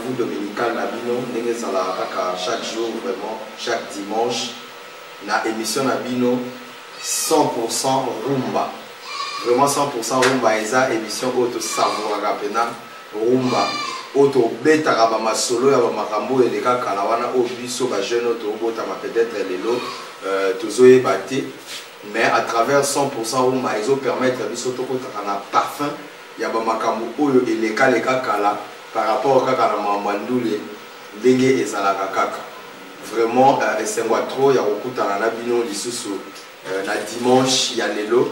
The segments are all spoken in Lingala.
rendez-vous dominical Nabino, chaque jour, vraiment, chaque dimanche, na émission Nabino 100% rumba. Vraiment 100% rumba, eza émission auto savoura rapena rumba. Auto beta rabama solo ya makambo et les gars kalawana au biso ba jeune auto bota ma peut-être lelo tozoé baté mais à travers 100% rumba ils ont permettre biso to ko na parfum ya ba makambo oyo et les gars kala par rapport kaka na mamandule ndenge ezalaka kaka vraiment esengwa trop ya kokutana na bino lisusu na dimanche ya lelo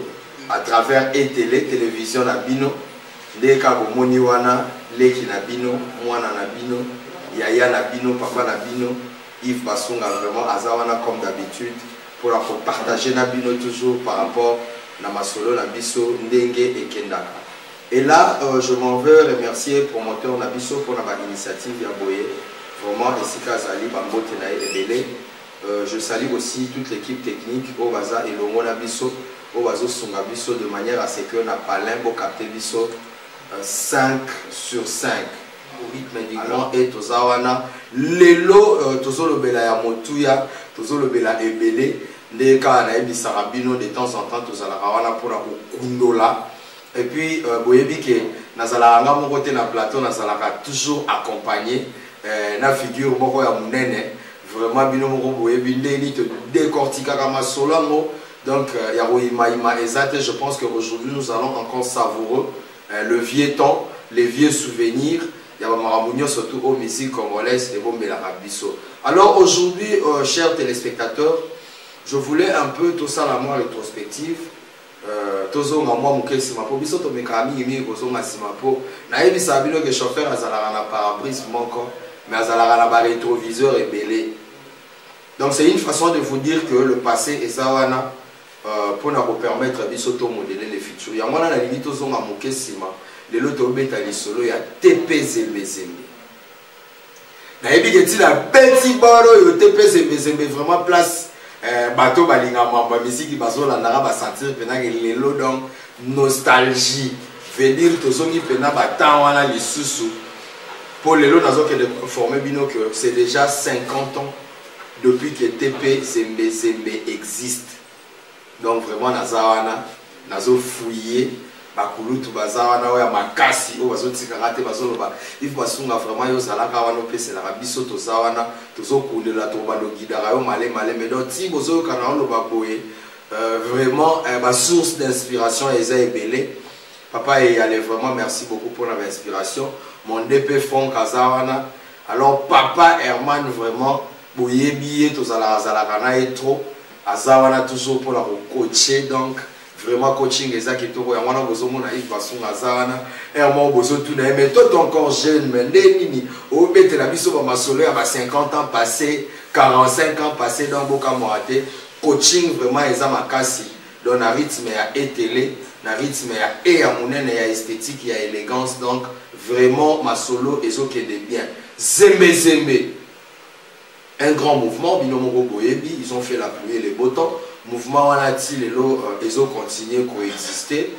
à travers télévision na bino ndeka bomoni wana leki na bino mwana na bino yaya na bino papa na bino Yves Basunga vraiment azawana comme d'habitude pour partager na bino toujours par rapport na masolo na biso ndenge ekendaka. Et là je m'en veux remercier promoteur na biso pour la initiative ya boye vraiment esika zali bambote na ebele. Je salue aussi toute l'équipe technique au baza et longo na biso au bazo sunga biso de manière à ce que na palin bo capter biso 5 sur 5 au rythme du grand et tozawana lelo tozolobela ya motuya tozolobela ebele ndeka na ebisara bino de temps en temps tozalaka wana pona kokundola et puis boyebi ke nazalaka nga moko te na plateau nazalaka toujours accompagné na figure moko ya munene vraiment bino moko boyebi ndeni te décortiquer ma solango donc ya roima exact. Je pense qu'aujourd'hui nous allons encore savourer le vieux temps, les vieux souvenirs. Il y a Maramounio surtout aux musiques congolaises et bon Belarabiso. Alors aujourd'hui, chers téléspectateurs, je voulais un peu tout ça la moi rétrospective. Tozo ngamo muke simapo biso to mekami yimi kozo masimapo. Na yebi sabino que chauffeur azalaka na pare-brise moko, mais azalaka na ba rétroviseur et belé. Donc c'est une façon de vous dire que le passé est sawana. Pour nous permettre de modeler le futur. Il y a moi la limite aux hommes à moquer sima. Les lotos bêta les solo il y a TP Zembe Zembe. Na ebi que tu la petit baro yo TP Zembe Zembe vraiment place bateau balinga mamba musique qui bazo la nara ba sentir pena que les lots donc nostalgie. Veut dire tozongi pena ba temps wana les sous pour les lots nazo que de former bino que c'est déjà 50 ans depuis que TP Zembe Zembe existe. Donc vraiment nazawana nazo fouiller bakulutu bazawana oya makasi o bazo tikarate bazo loba if basunga vraiment yo zalaka wana opesela biso tozawana tozokundela to bando gidara yo male mais donc si bozo kana loba boye vraiment ma source d'inspiration eza ebele papa et allez vraiment merci beaucoup pour l'inspiration mon DP Fond kazawana alors papa Herman vraiment boyebi tozala zalaka na etro azawana toujours pour la coacher donc vraiment coaching ezaki toko ya wana bozo mona Yves Basunga azawana et moi bozo tout na mais toi encore jeune mais nini o bete la biso ba masolo ya ba 50 ans passés 45 ans passés dans boka moate coaching vraiment eza makasi dans na rythme ya etele na rythme ya munene ya esthétique ya élégance donc vraiment masolo ezoke de bien zembe zembe. Un grand mouvement, ils ont fait la pluie et les beaux temps. Mouvement ils ont continué à coexister.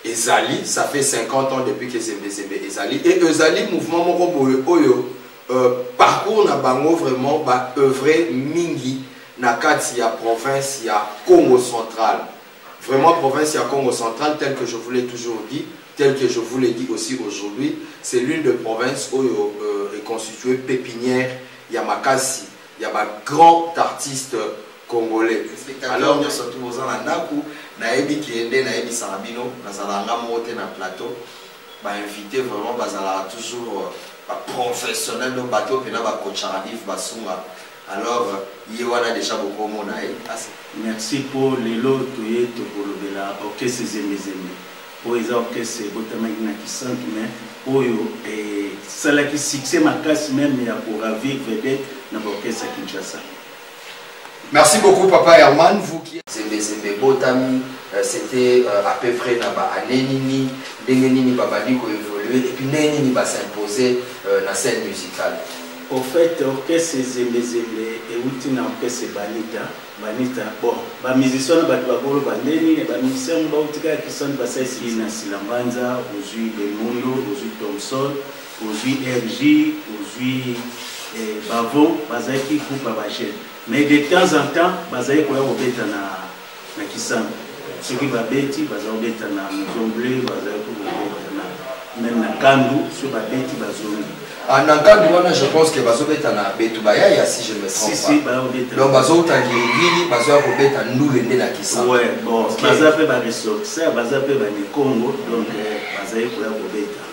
Ezali, ça fait 50 ans depuis que Zembe Zembe Ezali. Et Ezali, mouvement parcours na bango vraiment œuvrer mingi na kati ya province ya Congo central. Vraiment province ya Congo central tel que je vous l'ai toujours dit, tel que je vous l'ai dit aussi aujourd'hui, c'est l'une des provinces où est constituée pépinière. Il y a Makasi, il y a un grand artiste congolais. Alors, nous sommes tous en Andakou, Naebi Kiende, Naebi Sarabino, Nazalanga Mote na plateau, invité vraiment Bazala toujours professionnel de bateau, puis na coach Arif Basunga. Alors, il y a déjà beaucoup de monde. Merci pour les lots de Tobolobela, orchestre Zembe. Pour les orchestres, Botamagina qui sont mais oyo et cela qui succès ma classe même pour ravir vedette dans l'orchestre Kinshasa. Merci beaucoup papa Herman, vous qui Zembe Botami, c'était à peu près dans ba anenini, dengenini babali ko évoluer et puis nenini va s'imposer dans la scène musicale. Au fait, l'orchestre Zembe et outil na orchestre Balita banita bon ba musicien ba bakolo bandeni ba musicien ba utika kisan ba saisi na Silambanza ozui Belmondo ozui Thompson ozui RJ ozui Bavo bazaki groupe ba jeune mais de temps en temps bazaki ko obeta na kisan ceux qui va beti bazaki obeta na Mzomble bazaki obeta na même na Kandu sur ba beti bazongi. En Nankandu, je pense que Bazo est en Betubaya, si je me trompe pas. Donc Bazo Tangiri, Bazo Robet en nous l'aider la Kissa. Ouais, bon, Bazo peut pas ressortir, Bazo peut pas ni Congo, donc Bazo est pour la Robeta.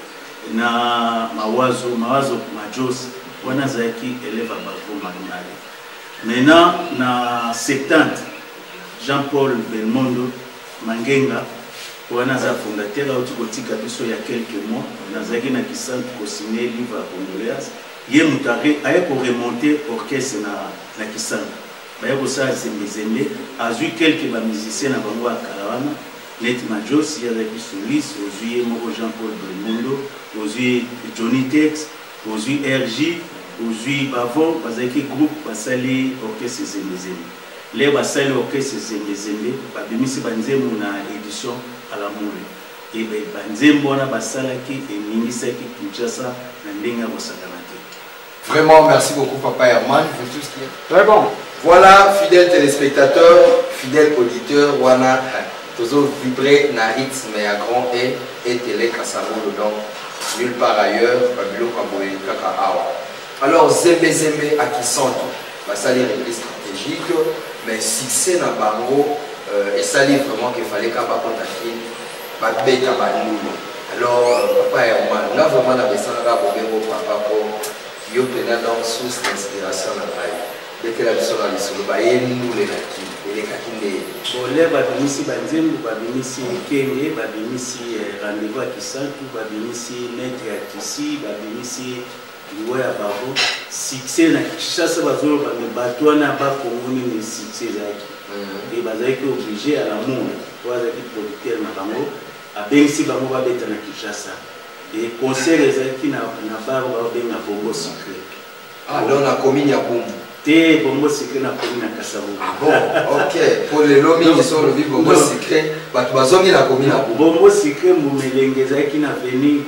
Na Mawazo, Majos, on a Zaki élève à Bafo Magnali. Maintenant, na 70, Jean-Paul Belmondo, Mangenga, on a un fondateur autocotique il y a quelques mois, on a zaki na kisantu ko signer livre à Congolais. Hier mutare a pour remonter orchestre na kisantu. Ba yako sa zembezembe, azui quelques musiciens na bango a Karawana, Net Majos, il y a des solistes, ozui moko Jean-Paul Belmondo, ozui Johnny Tex, ozui RJ, ozui Bavon, bazaki groupe basali orchestre zembezembe. Les basali orchestre zembezembe, ba bimisi banzemu na édition à l'amour. Et banzembo na basalaki et ministaki Kinshasa na ndenga bosakanate. Vraiment, merci beaucoup Papa Herman, pour tout ce qui est très bon. Voilà, fidèles téléspectateurs, fidèles auditeurs, wana toujours vibré na rythme à grand et télé Kasamo donc nulle part ailleurs, Babylon Kaboé Kaka Awa. Alors Zembe à qui sont basali réglé stratégique, mais succès na bango et ça dit vraiment qu'il fallait qu'à pas contacter Babé Kabanou. Alors Papa Herman, là vraiment la personne là pour papa pour yo pena dans source d'inspiration na baye. Dès que la personne a dit sur le baye nous les kakine. Bon les babimisi banzembo babimisi kenge babimisi rendez-vous à Kisantu babimisi maître à Kisi babimisi liwa ya babo succès na Kinshasa bazolo batwana ba Congo ni succès zaki. Et bazaki obligé à l'amour pour azaki producteur na bango abengisi bango babeta na Kinshasa. Et concert ezaki na bar ba benga Bongo Secret. Ah donc na commune ya Bombo. Te Bongo Secret na commune na Kasavubu. Bon, OK. Pour les lomi qui sont le Bongo Secret, batu bazongi na commune ya Bombo. Bongo Secret mumelenge ezaki na avenue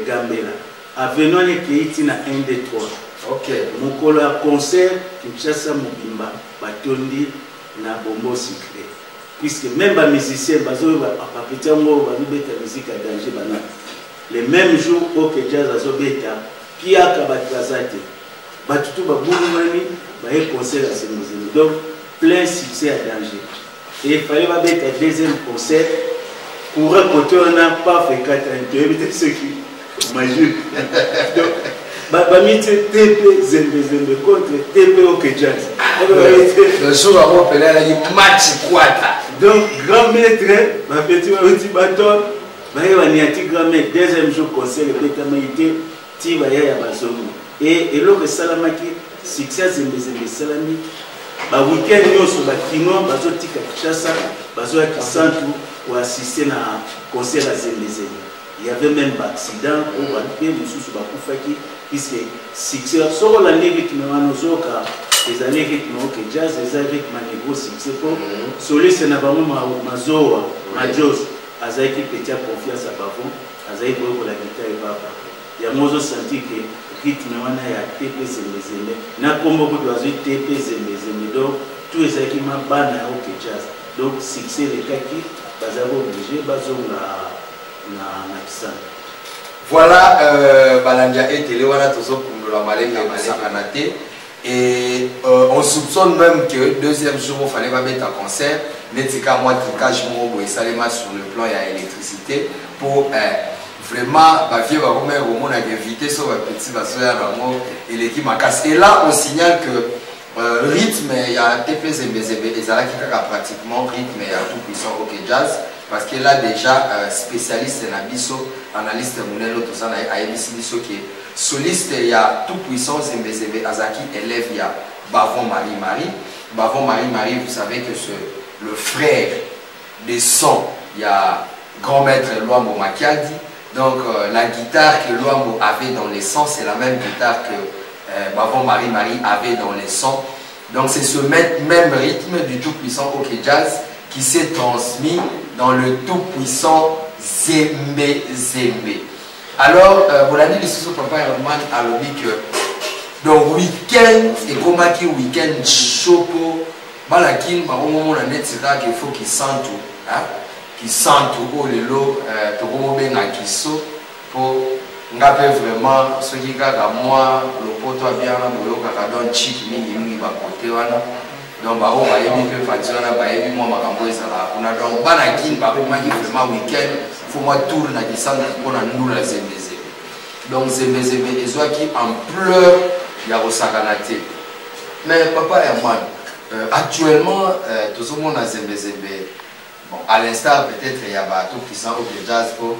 Gambela. Avenue ni Keiti na 1 2 3. OK. Mokolo ya concert Kinshasa Mobimba batondi na Bongo Secret. Puisque même les musiciens bazo ba papita ngo ba beta musique à danger bana. Les mêmes jours au que jazz azobeta qui a kabatazate batutu babulumani ba e concert à Semozini donc plein succès à danger et il fallait ba beta deuxième concert pour raconter on n'a pas fait 4 ans de ce qui magique donc ba mite TP zembe contre TP au que jazz le jour avant pelé a dit match quata donc grand maître ma petit bâton deuxième jour conseil et l'autre salamaki succès salami ba week-end nyonso ba kino bazo tika Kinshasa bazo ya Kisantu pour assister na concert à Zembezembe. Il y avait même un accident où ba pe mususu ba kufaki puisque succès solo la ligue qui me zoka les années rythme au jazz les années rythme niveau succès pour soliste na ba mazoa majos azaiki petit confiance à Bavon azaiki pour la guitare et papa ya mozo senti que rythme wana ya TP Zembezembe na kombo ko doazo TP Zembezembe donc tout ezaki ma bana au jazz donc succès les kaki bazabo obligé bazonga na Kisantu. Voilà balandia et télé wana tozo kundola malenga masakanate et on soupçonne même que deuxième jour il fallait pas mettre un concert netika moi qui cache mon salema sur le plan ya électricité pour vraiment ba vieux ba comme on a invité sur petit basoya rango et l'équipe makas et là on signale que rythme ya TP Zembezembe ezalaki kaka pratiquement rythme ya tout puissant OK jazz parce que là déjà spécialiste na biso analyste monelo tout ça na ABC biso qui soliste ya tout puissant Zembezembe azaki élève ya Bavon Marie Bavon Marie vous savez que le frère des sons il y a grand maître Luambo Makiadi donc la guitare que Luambo avait dans les sons c'est la même guitare que Bavon Marie avait dans les sons Donc c'est ce même rythme du tout-puissant OK Jazz qui s'est transmis dans le tout-puissant Zembe Zembe. Alors, vous l'avez dit, le papa Herman a dit que donc week-end, et comme qui week-end chopo, balakin, par au moment où on a net, c'est là qu'il faut qu'il sente tout, hein, qu'il sente tout, le lot, tout le monde bien qui saute pour ngape vraiment ce qui gagne moi, le poteau a bien là, le kaka don chic, ni va côté wana. Donc bah on va y aller faire ça là, bah y moi ma camboise là, on a donc balakin, par au moment vraiment week-end, faut moi tourner na descendre pour na nous la zembe. Donc zembe zembe et soit qui en pleurs. Il y a Rosakanate. Mais papa et moi, actuellement, tout le monde a Zembe Zembe. Bon, à l'instar, peut-être il y a tout qui sont au jazz pour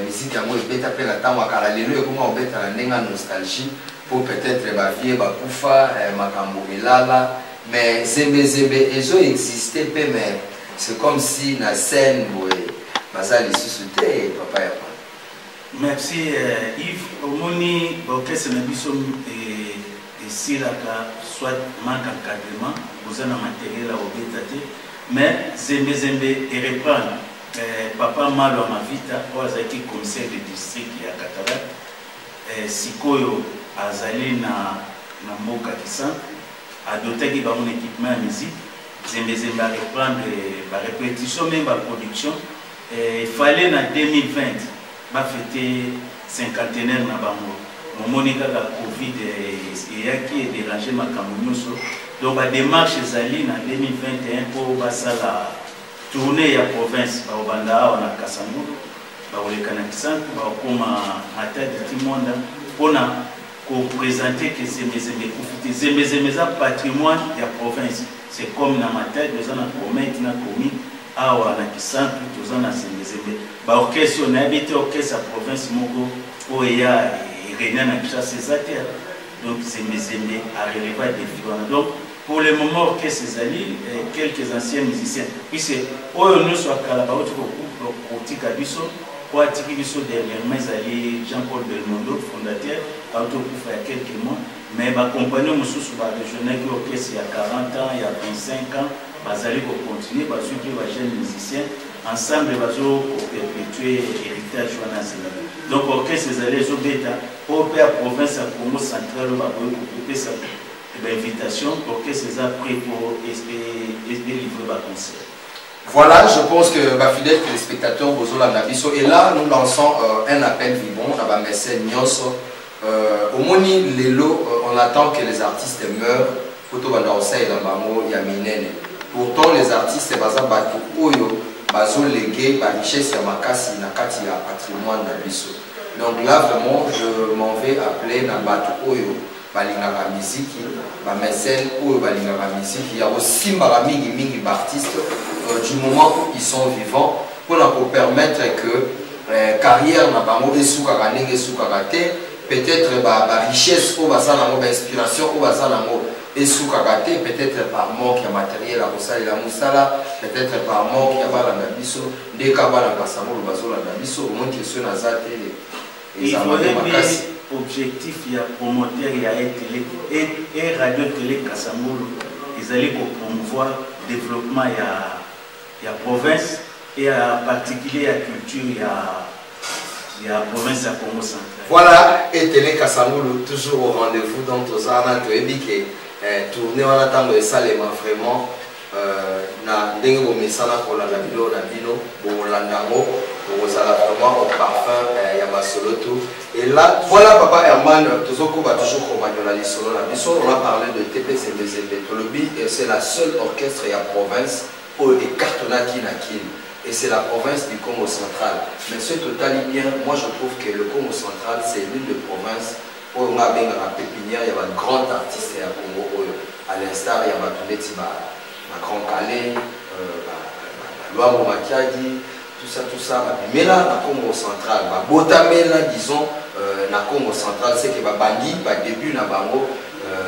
musique à moi, il peut appeler la temps à Karalelo et comment on peut être en nostalgie pour peut-être ma vie, ma Koufa, ma Kamboulala. Mais Zembe Zembe, ils ont existé, mais c'est comme si la scène, ça les suscitait, papa et moi. Merci Yves. Au moni, l'orchestre Nabisom et soit manque d'encadrement, vous avez un matériel à obéiter, mais Zembe Zembe et reprendre papa Malo à ma vita, qui commissaire de district à Katarak, Sikoyo Azali na Moka Kisan, adopté qui va mon équipement à musique, Zembe Zembe à reprendre la répétition, même la production. Il fallait en 2020 fêter cinquantenaire na bango. Monika la Covid et qui est dérangé ma camoufle. Donc la démarche Zali en 2021 pour la tournée à la province, au Banda, on a Kassamou, au Lekanakisan, comme à tête de tout le monde, pour présenter que c'est mes patrimoine de la province. C'est comme dans ma tête, nous avons promettre na commis à Wanakisan, tous en a Zembe. L'orchestre, on a habité l'orchestre à la province Moko, où il y a Réunion à Kinshasa, donc Zembe Zembe a relevé des défis. Donc, pour le moment, l'orchestre Zali, quelques anciens musiciens, puisque nous sommes à Kalaba, au Tikabiso, au Tikabiso dernièrement, Zali Jean-Paul Belmondo, fondateur, il y a quelques mois, mais ma compagnie, nous sommes régional qui orchestre il y a 40 ans, il y a 25 ans. Bazali pour continuer, parce que les jeunes musiciens, ensemble, ils vont perpétuer l'héritage national. Donc, l'orchestre Zali, ils ont bêta, pour la province à Congo central, ils vont couper l'invitation, l'orchestre est prêt pour délivrer le concert. Voilà, je pense que ma fidèle téléspectateur Bozola Nabiso, et là, nous lançons un appel vivant à ma mécène Nyonso. Au Moni Lelo, on attend que les artistes meurent, Koto Bandaosa et Lambamo Yaminene. Pourtant, les artistes, bazo légué la richesse de Makasi, Nakati, le patrimoine de Bisso. Donc là, vraiment, je m'en vais appeler Nabatu Oyo, Balingara Miziki, ma mécène Oyo Balingara Miziki. Il y a aussi Mingi d'artistes du moment où ils sont vivants pour permettre que carrière n'a pas mauvais sous Karané, sous Karate, peut-être la richesse, l'inspiration, et sous Karaté, peut-être par manque de matériel à Bossa et la Moussala, peut-être par manque de Nabiso, des Kabala Kassamo, le Bazo, la Nabiso, au moins qu'il soit Nazate et objectif, il y a promoteur, il y a et radio télé Kassamo, ils allaient promouvoir le développement, il y a province, et en particulier la culture, il y a la province à Congo central. Voilà, et télé Kassamo, toujours au rendez-vous dans Tozana, Toébike. Tourner en attendant de ça, vraiment, na ndenge bomesana pour la bino na bino bolandango bozala vraiment au parfum ya masoloto. Et là voilà papa Herman tozoko ba toujours komanyola lisolo na biso. On a parlé de TP Zembe Zembe Tolobi et c'est la seule orchestre ya province au cartonaki na kin et c'est la province du Congo central. Mais ce total bien, moi je trouve que le Congo central c'est l'une des provinces où on a bien la pépinière, il y a un grand artiste à Congo à l'instar il y a ma Grand Calais, Loamo Makiadi, tout ça, mais là, na Congo central, Botamela, disons, na Congo central, c'est que Bandi, début na Bango,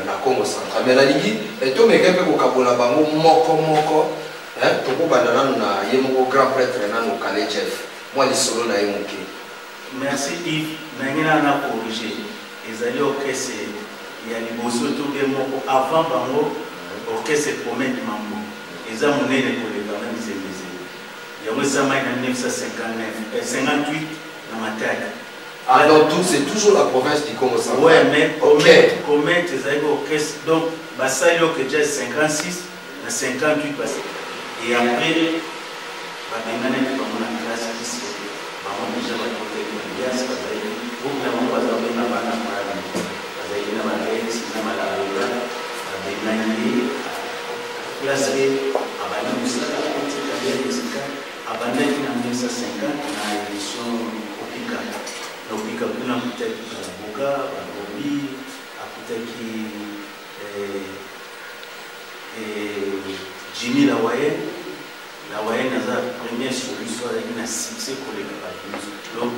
na Congo central. Mais la Ligue, et tout, mais quelqu'un qui a Bango, moko, tout le monde a un grand prêtre, na Calais Jeff. Moi, les solos, na Yemoké. Merci Yves, Nangina a corrigé. Les alliés au Kessé, il y a les Bosoto, avant Bango. orchestre Promette Mambo. Ils ont mené pour les gamins des Zémé. Il y a eu ça en 1958 dans ma tête. Ah, donc tout, c'est toujours la province du Congo central. Ouais, mais Promette, ils ont orchestre. Donc, ça il y a eu déjà 56, 58 passé. Et après, Jimmy la Wayenne a la première solution avec un succès pour les capables. Donc,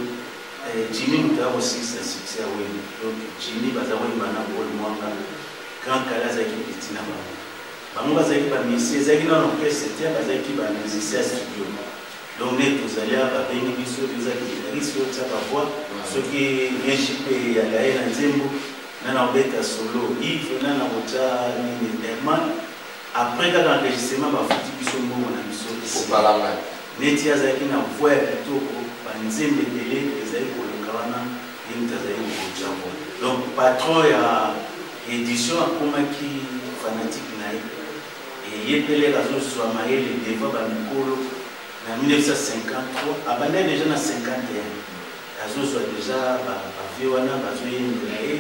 Jimmy a aussi un succès à Wayne. Donc, Jimmy va avoir une banane pour le monde. Grand Kala Zaki Petina. Bamouba Zaki Bamissi, Zaki non, c'était Bazaki Bamissi à studio. Donc, nous allons à Bénéficio, nous allons à voir ce qui est échipé à la haine à Zembo, Nana Beta Solo, Yves, Nana Bota, Herman. Après l'enregistrement, il faut que nous ayons neti azalaki na voix ya kitoko banzembe ebele ezali koluka wana ye moto azali kojango. Donc patron ya édition akomaki fanatique na ye ye pele azozwa mayele deva bamikolo na 1953 abandai déjà na 51 azozwa déjà bavie wana bazoyembela ye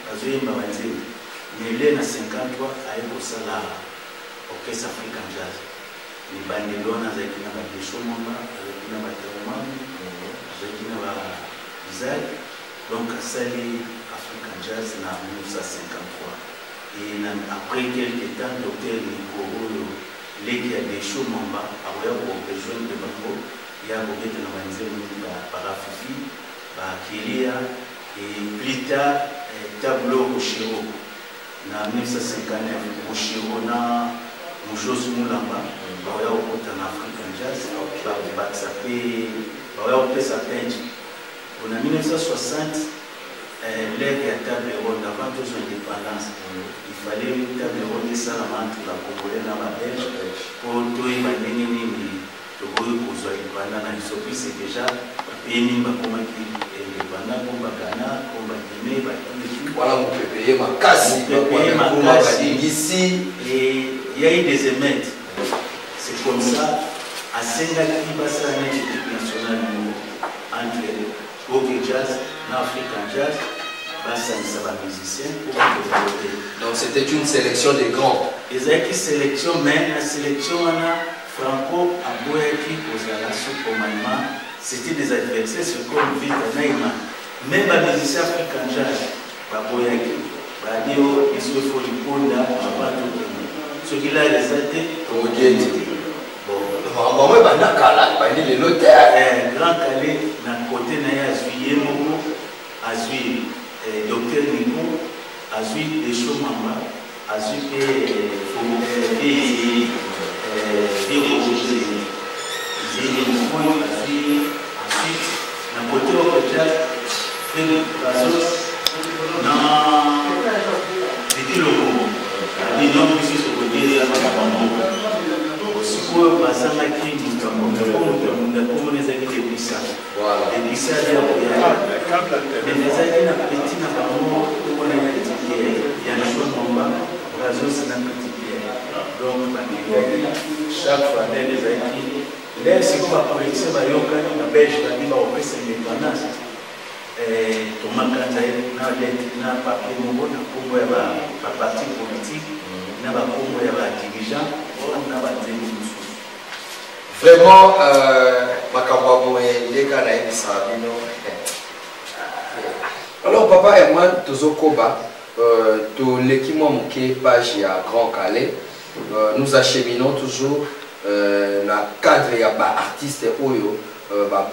bazoyemba banzembe mele na 53 aye kosala orchestre African Jazz. Les Bandelona, avec qui n'a des chômements, avec qui n'a pas de romans, avec qui n'a pas d'Isaac. Donc, ça y est, African Jazz en 1953. Et après quelques temps, le docteur Nikoro, les qui a des chômements, après avoir besoin de Bango, il y a beaucoup de gens par Afifi, par Kiria, et plus tard, tableau au Chiro. En 1959, au Chiro, Mouchos Moulamba, il y a un African Jazz, il y a sa peinture. En 1960, l'air à table ronde, avant toute son indépendance, il fallait une table ronde entre la Congolais et la Belge pour tout le monde. C'est déjà pays comme indépendant, comme Ghana, comme Guinée, voilà, on peut payer ma casse, ici. Et il y a eu des émeutes. C'est comme ça, à Sénégal, il va se faire une équipe nationale entre Gogi Jazz, African Jazz, ça va musicien pour développer. Donc c'était une sélection des grands. Ils avaient une sélection, mais la sélection, Franco, Aboyaki, Ozala, Sokomaïma, c'était des adversaires, c'est comme Vita Naïma. Même les musiciens African Jazz, Aboyaki, Badio, ils se font du Ponda, avant tout. Ce qu'il a réalisé, bon, maman, il est notaire. Grand Calais, d'un côté, il y a Azui Moko, Azui Docteur Nico, Azui Desho Mamba, Azui ensuite, d'un côté, au Jazz, Frédéric Bazos, dans les Logo. Les noms qui se sont dit à la aussi pour passer qui comme les amis de Bissa. Voilà. Les Bissa, mais les amis n'a petit n'a pas mort, on a une petite pierre. Il y a un chose en bas, Brazos c'est une petite pierre. Donc, chaque fois, les amis, là, c'est comme la collection, la Belge, la Bible, on fait cette indépendance. Thomas Kanzaï, na papier nouveau, na combo ya parti politique, na combo ya dirigeant, na vraiment, Makababo et les gars na Sabino. Alors papa et moi, Tozokoba, l'équipe qui page à Grand Calais, nous acheminons toujours la cadre ya artiste Oyo,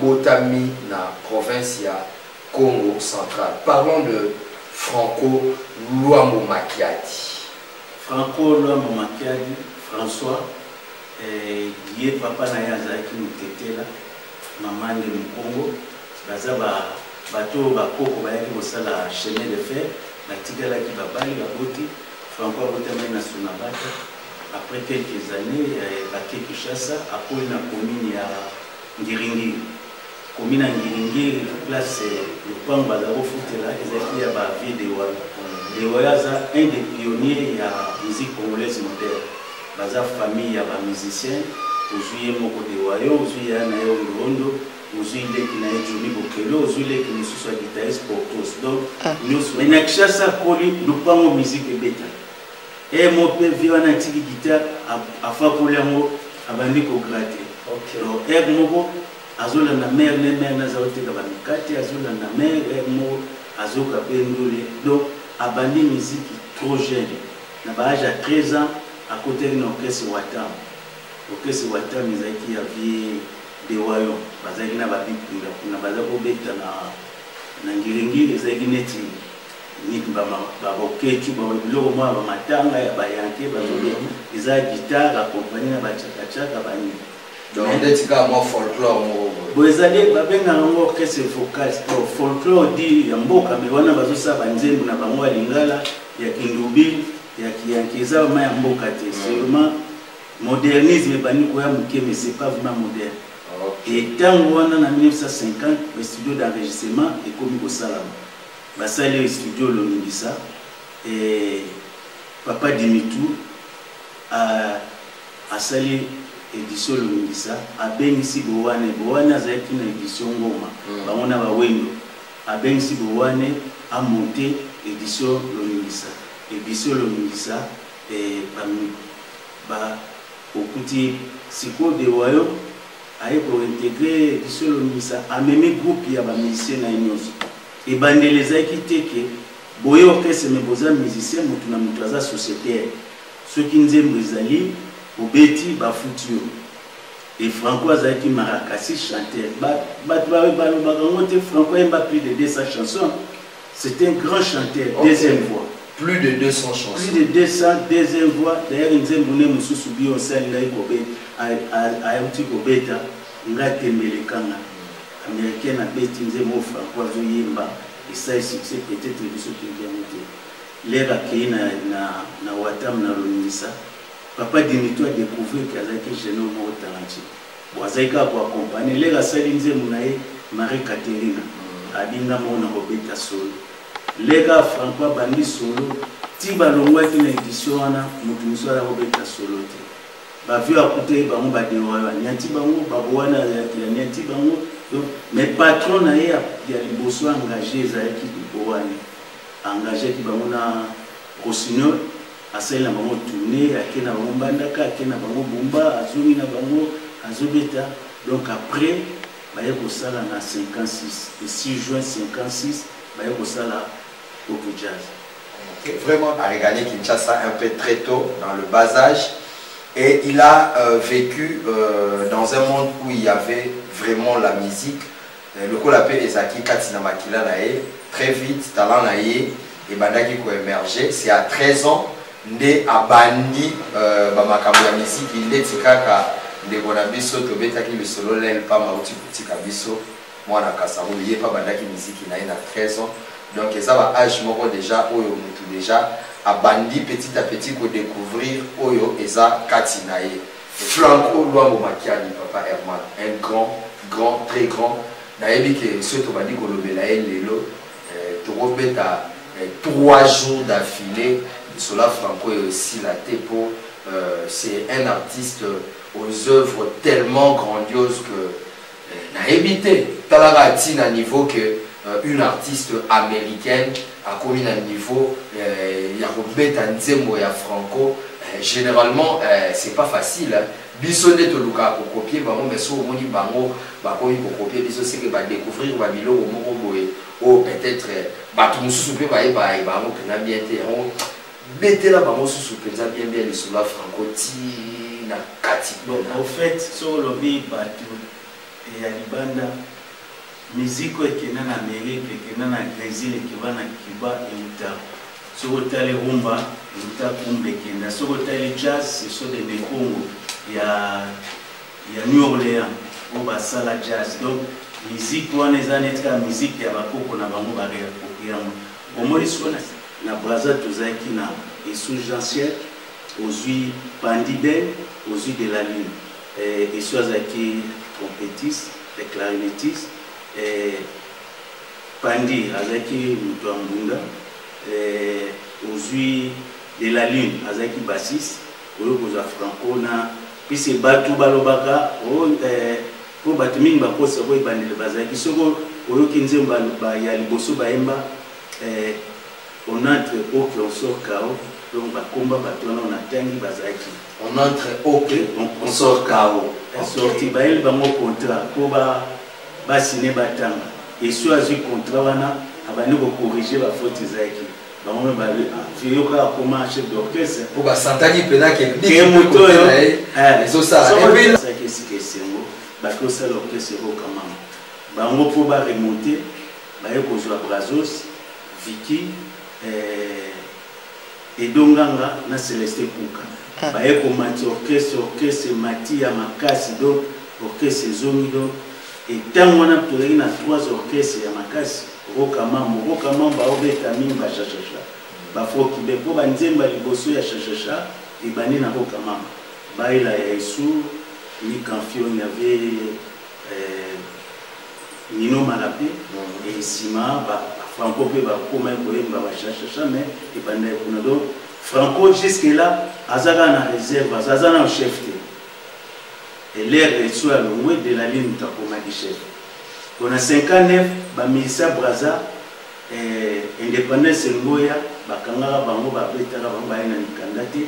Botami na province ya Congo central. Parlons de Franco Luambo Makiadi. Franco Luambo Makiadi, François, il est papa Nayaza qui nous était là, maman de Congo, Bazaba, bateau, Bakoko, Bayaki, la chemin de fer, la Tigala qui va bali, la beauté, Franco abotamaki na Sonabata. Après quelques années, Baké Kinshasa, après la commune ya Ngiringiri. Commune ya Ngiringiri, place le Pang Bazaro Foutela, ils étaient à Vie de Waya. De Waya, c'est un des pionniers de la musique congolaise moderne. Baza famille ya ba musicien, aujourd'hui moko de Waya, aujourd'hui ya na yo Londo, aujourd'hui les qui na Johnny Bokelo, aujourd'hui les qui ne sont pas guitaristes pour tous. Donc, nous, mais na Kinshasa, le Pang musique est bête. Et mon père vit en antique guitare à faire pour l'amour, à bandir au gratter. Donc, et mon azola na mer, les mers na zaote kabamikati, azola na mer, et mon azoka pendule. Donc, à bandir musique trop jeune. Na bâge à 13 ans, à côté de l'orchestre Watam. L'orchestre Watam, ils ont qui avait des royaumes. Bazaki na babipula, na bazako beta na ngiringi, ils ont neti. Ni baroketu biloko mwa bamatanga ya bayanke bazobe eza guitare accompagné na bachakachaka bani donc ndetika mwa folklore moko bo ezali babenga yango orchestre vocal folklore di ya mboka me wana bazosala banzembo na bango ya lingala ya kindubi ya kiyanke eza ma ya mboka te seulement modernisme ebani koya moke mais c'est pas vraiment moderne et ntango wana na 1950 le studio d'enregistrement ekomi kosalama basali au studio Lomingisa et Papa Dimitou a sali édition Lomingisa a bengisi Bowane azaki na édition Ngoma bamona ba wendo a bengisi Bowane a monté édition Lomingisa et ba okuti siko de wayo aye pour intégrer édition Lomingisa a même groupe ya ba musicien na nyonso. Et bandeleza qui teke boye orchestre mais boza musicien mutu na mutu aza sociétaire ceux qui nzembo ezali obeti bafutio et Franco azaki marakasi chanteur bat ba Franco aimba plus de 200 chansons c'est un grand chanteur deuxième voix plus de 200 chansons plus de 200 deuxième voix d'ailleurs nzembo ne mususu bi on sali ngai kobe a uti kobeta ngatembele kanga américaine a bêti nzembo Franco azoyemba et ça succès peut-être biso kindiamote lera ki na Watam na Lomingisa Papa Dimitou a découvert qu'azaki jeune homme au talentueux bon azaka pour accompagner lera sali nzembo na ye Marie Catherine abinga mona robeta solo lera Franco bandi solo ti balongwaki na édition wana mutu muso ala robeta solo te ba vu à côté bango ba de wa nyati bango ba wana ya nyati bango mais patron na ye ya liboso engagé ezalaki Bowane engagé ki bango na Rossignol asala bango tourner akena bango mbandaka akena bango bumba azumi na bango azobeta donc après baye kosala na 56 le 6 juin 56 baye kosala au jazz. Vraiment a regagné Kinshasa un peu très tôt dans le bas âge. Et il a vécu dans un monde où il y avait vraiment la musique. Le coup l'appelle Ezaki Katina Makila Nae. Très vite, talent Nae et Bandaki ko émerger. C'est à 13 ans, né à Bandi, Bamakambo la musique. Il est tikaka de Bonabiso, Tobetaki le solo l'aile pas Mauti Kabiso. Moi na Kasamu, il n'y a pas Bandaki musique. Il a 13 ans. Donc ça va âge moko déjà, où il déjà. A bandi petit à petit pour découvrir Oyo Eza Katinae. Franco Luambo Makiani, Papa Herman, un grand, très grand. D'ailleurs, que ce que bandi Kolobelae Lelo, tu remets à 3 jours d'affilée. Cela Franco est aussi la Tepo. C'est un artiste aux œuvres tellement grandioses que n'a évité. Talarati à niveau que une artiste américaine a commis un niveau il y a Robert Nzembo et Franco généralement c'est pas facile bisonné to luka pour copier bango mais so moni bango ba komi pour copier biso c'est que ba découvrir ba biloko moko boye o peut-être ba tout mususu pe ba bango pena bien te on betela bango susu penza bien les solo Franco ti na kati bon en fait sur le bi ba et ya libanda musique qui est en Amérique, qui est en Brésil, qui va en Cuba et Utah. Sur le rumba, Utah Kumbekenda. Sur le jazz, c'est sur des Congo. Il y a New Orleans, où va ça la jazz. Donc, musique, on est en état musique, il y a beaucoup qu'on a vraiment barré à copier. Au moins, na Braza tozaki na Essou Jean-Ciel, Ozui Pandibel, Ozui de la Lune. Essou azaki trompettiste, clarinettiste, Pandi azaki Mutuambunda, Ozui de la Lune azaki bassiste, Oyo Koza Franco na pisi batu balobaka po batu mingi bakosa boye bandele bazaki soko Oyo Kinzemba ba ya liboso baemba on entre au on sort KO donc bakomba batu wana na tangi bazaki on entre au on sort KO sorti bael bango contrat po ba signer batanga et soit azui contrat wana abandi ko corriger ba faute zaki bango ba yoka comment chef d'orchestre po ba santaki pena ke moto so ça et puis ça que c'est sengo ba ko ça l'orchestre ko kama bango po ba remonter ba yeko jouer Brazos Vicky et Donganga na Célestin Kuka ba yeko mati orchestre mati ya makasi donc orchestre zongido et tant on a tourné na 3 orchestres ya makasi Rokamamba obeta mimba chachasha bafo kibeko banzemba liboso ya chachasha ibani na Rokamamba baila ya Yesu ni Confion y avait Nino Malapé et Sima Franco pe ba koma koyemba ba chachasha mais ibani kuna donc Franco jusque là azaka na réserve azana au chef et l'air est sur le de la ligne takoma di chef. On a 59 ba Misa Braza indépendance ngoya bakanga bango ba betaka bango ba ina nikandati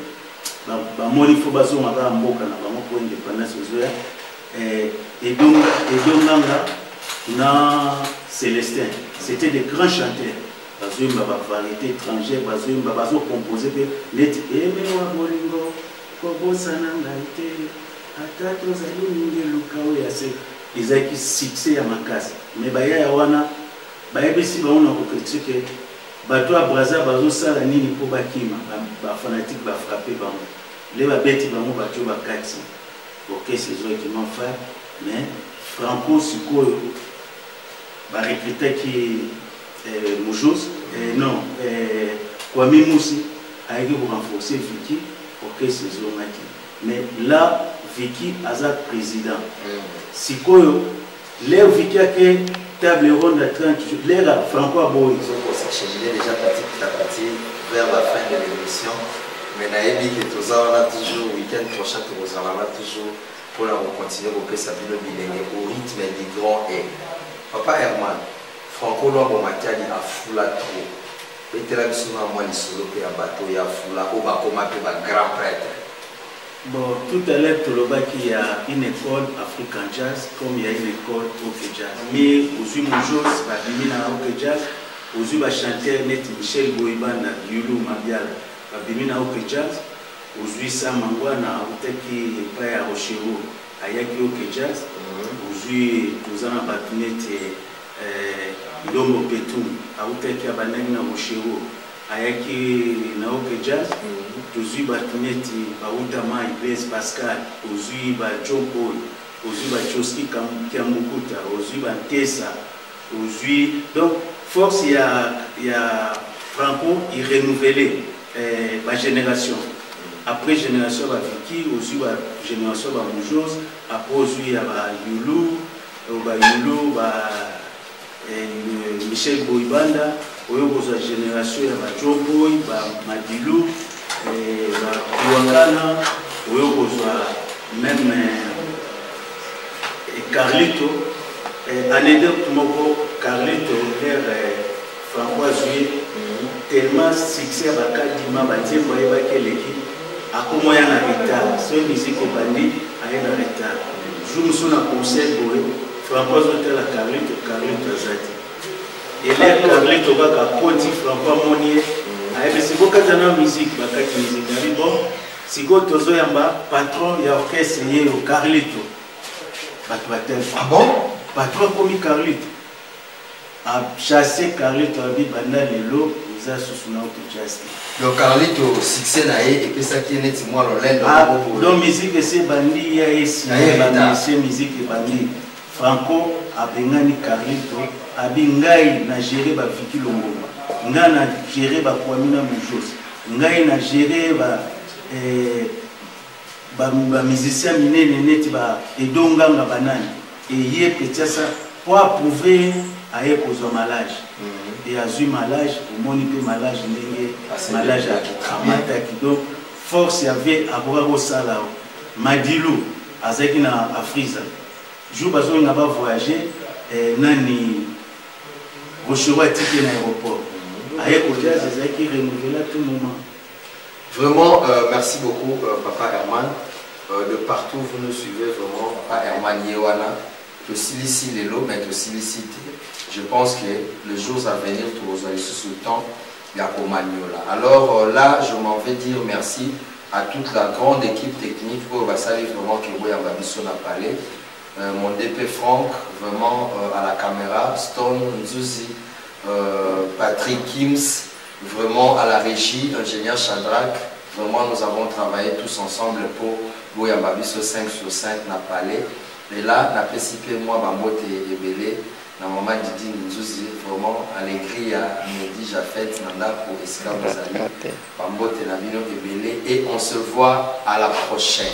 ba moni fo bazo maka mboka na bango ko indépendance zoya et donc na Célestin c'était des grands chanteurs bazo ba variété étrangère bazo composer net emewa bolingo ko bosana ngaite atato zali mingi lukawe ya se izaki succès ya makasi mais baya ya wana bayebisi baona ko critique bato ya Braza bazo sala nini po bakima ba fanatique ba frapper bango le ba beti bango bato bakati OK c'est zo qui m'ont fait mais Franco sikoyo ba recruter qui Mujos non Kwame Musi a été pour renforcer Vicky OK c'est zo maki mais là Vicky Azak président. Sikoyo, l'air Vicky a que table ronde à 30 jours. L'air Franco Aboy. Ils ont s'acheminer déjà parti vers la fin de l'émission. Mais Naïbi qui est aux on a toujours, week-end prochain, on a toujours pour la continuer au Pessabino Bilingue au rythme des grands airs. Papa Herman, Franco Lobo Matiali a foula trop. Et tu as vu souvent moi les solos qui a bateau, il y a foula, au Bakoma, il y a grand prêtre. Bon, tout à l'heure, il y a une école African Jazz comme il y a une école OK Jazz. Mais aux Mujos, il y a OK Jazz, aux chanteur net Michel Boibana, Yulu Mabiala, il y a OK Jazz, aux Samangwana, qui est à Rochero, il y a OK Jazz, aux Tuzana Batunet, Lomo Petum, qui est à Rochero. Ayaki na OK Jazz, Ozui Batuneti, Bautama, Blaise Pascal, Ozui Bajoko, Ozui Bachoski Kiamukuta, Ozui Bantesa, Ozui. Donc, force, il y a Franco, il renouvelait la génération. Après génération, Vicky, Ozui génération Mujos, après Ozui, il y a Yulu, Michel Boibanda. Oyo koza génération ya ba Joboy, ba Madilu, ba Kuangana, oyo koza même Carlito, anecdote moko Carlito l'air François Juillet tellement succès ba kadima ba nzembo yeba keleki akomoya na retard, so musique ebandi aye na retard. Jour sona concert boy François Hotel la Carlito azati. Et là, Carlito va côté Franco Monier. Avec si vous avez une musique, bon, si vous avez un patron, il y a orchestre, il y a Carlito. Ah bon? Patron comme Carlito. A chassé Carlito, a dit Banda Lelo, vous avez soutenu au jazz. Donc Carlito, succès naïe, et puis ça qui est net, moi, l'olène. Ah, donc musique, c'est Bandi, il y a ici, c'est musique et Bandi. Franco a bengani Carlito, a bingai na géré ba Vicky Longomba. nga na gérer ba Kwamina Mujos ngai na gérer ba musicien minene neti ba edonganga banani et ye petiasa pour approuver aye kozwa malage et azui malage omoni pe malage ndenge malage amataki donc force avait aboka kosala madilu azaki na Afriza jour bazonga ba voyager nani Rocheroy tiki na aéroport aye kodia azaki renouveler tout moment. Vraiment, merci beaucoup, Papa Herman. De partout, vous nous suivez vraiment. Papa Herman Yewana, que Silici Lelo, mais que Silici. Je pense que les jours à venir, tout vous allez sous le temps, il y a Omagnola. Alors là, je m'en vais dire merci à toute la grande équipe technique pour saluer vraiment que vous avez mis sur la palais. Mon DP Franck, vraiment à la caméra, Stone, Nzuzi, Patrick Kims. Vraiment à la régie, ingénieur Shadrach, vraiment nous avons travaillé tous ensemble pour Boyambabiso 5 sur 5 na palais. Et là, na PCP moi Bambote et Belé, na maman Didi Nzuzi, vraiment allégri à Mehdi Jafet, Nanda pour Esca Bozali, Bambote Nabino et Belé. Et on se voit à la prochaine.